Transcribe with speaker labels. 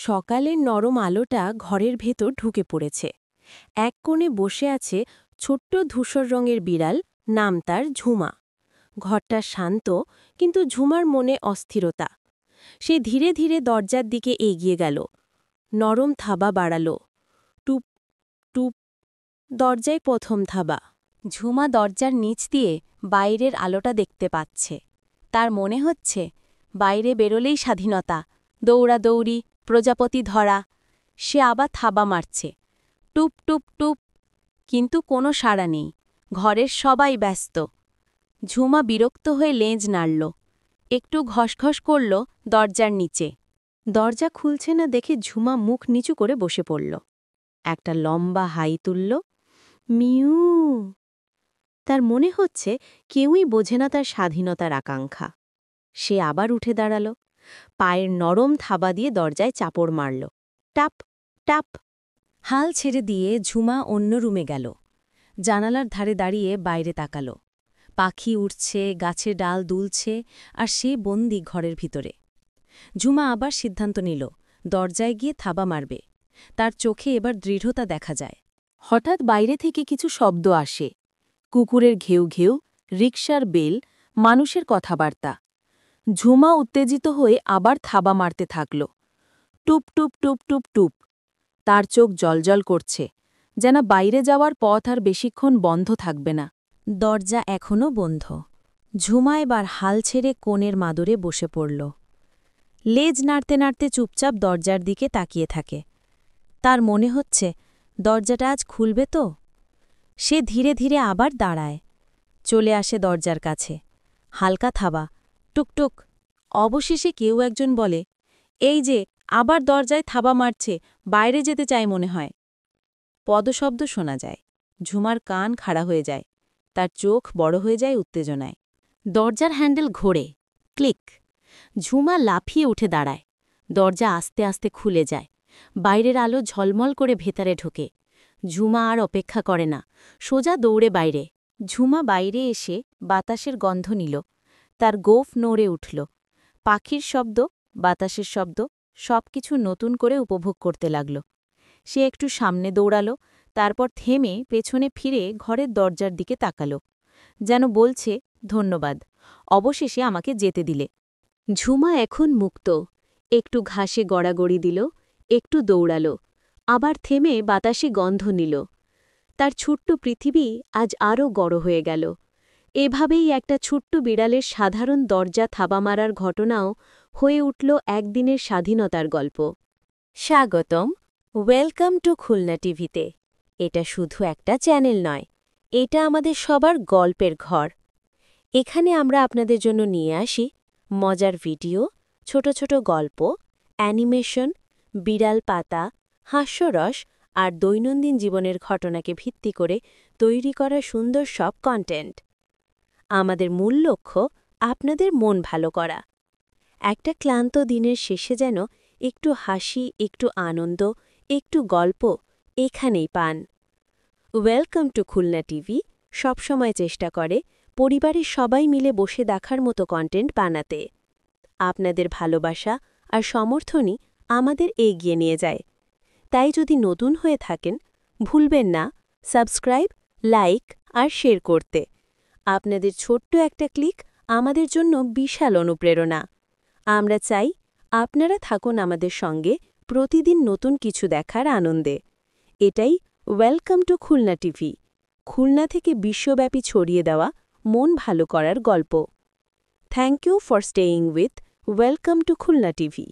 Speaker 1: সকালের নরম আলোটা ঘরের ভেতর ঢুকে পড়েছে। এক কোণে বসে আছে ছোট্ট ধূসর রঙের বিড়াল, নাম তার ঝুমা। ঘরটা শান্ত, কিন্তু ঝুমার মনে অস্থিরতা। সে ধীরে ধীরে দরজার দিকে এগিয়ে গেল, নরম থাবা বাড়াল। টুপ টুপ, দরজায় প্রথম থাবা। ঝুমা দরজার নিচ দিয়ে বাইরের আলোটা দেখতে পাচ্ছে। তার মনে হচ্ছে বাইরে বেরোলেই স্বাধীনতা, দৌড়াদৌড়ি, প্রজাপতি ধরা। সে আবার থাবা মারছে, টুপ টুপ টুপ, কিন্তু কোনো সাড়া নেই। ঘরের সবাই ব্যস্ত। ঝুমা বিরক্ত হয়ে লেজ নাড়ল, একটু ঘসঘস করল দরজার নিচে। দরজা খুলছে না দেখে ঝুমা মুখ নিচু করে বসে পড়ল। একটা লম্বা হাই তুলল, মিউ। তার মনে হচ্ছে কেউই বোঝে না তার স্বাধীনতার আকাঙ্ক্ষা। সে আবার উঠে দাঁড়াল, পায়ের নরম থাবা দিয়ে দরজায় চাপড় মারল, টাপ টাপ। হাল ছেড়ে দিয়ে ঝুমা অন্য রুমে গেল। জানালার ধারে দাঁড়িয়ে বাইরে তাকাল। পাখি উড়ছে, গাছের ডাল দুলছে, আর সে বন্দি ঘরের ভিতরে। ঝুমা আবার সিদ্ধান্ত নিল, দরজায় গিয়ে থাবা মারবে। তার চোখে এবার দৃঢ়তা দেখা যায়। হঠাৎ বাইরে থেকে কিছু শব্দ আসে, কুকুরের ঘেউ ঘেউ, রিকশার বেল, মানুষের কথাবার্তা। ঝুমা উত্তেজিত হয়ে আবার থাবা মারতে থাকল, টুপ টুপ টুপ টুপ টুপ। তার চোখ জলজল করছে, যেন বাইরে যাওয়ার পথ আর বেশিক্ষণ বন্ধ থাকবে না। দরজা এখনও বন্ধ। ঝুমা এবার হাল ছেড়ে কোণের মাদুরে বসে পড়ল। লেজ নাড়তে নাড়তে চুপচাপ দরজার দিকে তাকিয়ে থাকে। তার মনে হচ্ছে দরজাটা আজ খুলবে তো। সে ধীরে ধীরে আবার দাঁড়ায়, চলে আসে দরজার কাছে। হালকা থাবা, টুকটুক। অবশেষে কেউ একজন বলে, এই যে, আবার দরজায় থাবা মারছে, বাইরে যেতে চায় মনে হয়। পদশব্দ শোনা যায়। ঝুমার কান খাড়া হয়ে যায়, তার চোখ বড় হয়ে যায় উত্তেজনায়। দরজার হ্যান্ডেল ঘোরে, ক্লিক। ঝুমা লাফিয়ে উঠে দাঁড়ায়। দরজা আস্তে আস্তে খুলে যায়। বাইরের আলো ঝলমল করে ভেতরে ঢোকে। ঝুমা আর অপেক্ষা করে না, সোজা দৌড়ে বাইরে। ঝুমা বাইরে এসে বাতাসের গন্ধ নিল। তার গোঁফ নড়ে উঠল। পাখির শব্দ, বাতাসের শব্দ, সবকিছু নতুন করে উপভোগ করতে লাগল। সে একটু সামনে দৌড়াল, তারপর থেমে পেছনে ফিরে ঘরের দরজার দিকে তাকাল, যেন বলছে, ধন্যবাদ, অবশেষে আমাকে যেতে দিলে। ঝুমা এখন মুক্ত। একটু ঘাসে গড়াগড়ি দিল, একটু দৌড়াল, আবার থেমে বাতাসে গন্ধ নিল। তার ছোট্ট পৃথিবী আজ আরও গড় হয়ে গেল। এভাবেই একটা ছোট্ট বিড়ালের সাধারণ দরজা থাবা মারার ঘটনাও হয়ে উঠল একদিনের স্বাধীনতার গল্প। স্বাগতম, ওয়েলকাম টু খুলনা টিভিতে। এটা শুধু একটা চ্যানেল নয়, এটা আমাদের সবার গল্পের ঘর। এখানে আমরা আপনাদের জন্য নিয়ে আসি মজার ভিডিও, ছোট ছোট গল্প, অ্যানিমেশন, বিড়াল পাতা, হাস্যরস আর দৈনন্দিন জীবনের ঘটনাকে ভিত্তি করে তৈরি করা সুন্দর সব কন্টেন্ট। আমাদের মূল লক্ষ্য আপনাদের মন ভালো করা। একটা ক্লান্ত দিনের শেষে যেন একটু হাসি, একটু আনন্দ, একটু গল্প এখানেই পান। ওয়েলকাম টু খুলনা টিভি সবসময় চেষ্টা করে পরিবারের সবাই মিলে বসে দেখার মতো কন্টেন্ট বানাতে। আপনাদের ভালোবাসা আর সমর্থনই আমাদের এগিয়ে নিয়ে যায়। তাই যদি নতুন হয়ে থাকেন, ভুলবেন না সাবস্ক্রাইব, লাইক আর শেয়ার করতে। আপনাদের ছোট্ট একটা ক্লিক আমাদের জন্য বিশাল অনুপ্রেরণা। আমরা চাই আপনারা থাকুন আমাদের সঙ্গে প্রতিদিন নতুন কিছু দেখার আনন্দে। এটাই welcome to Khulna TV, Khulna থেকে বিশ্বব্যাপী ছড়িয়ে দেওয়া মন ভালো করার গল্প। Thank you for staying with welcome to Khulna TV.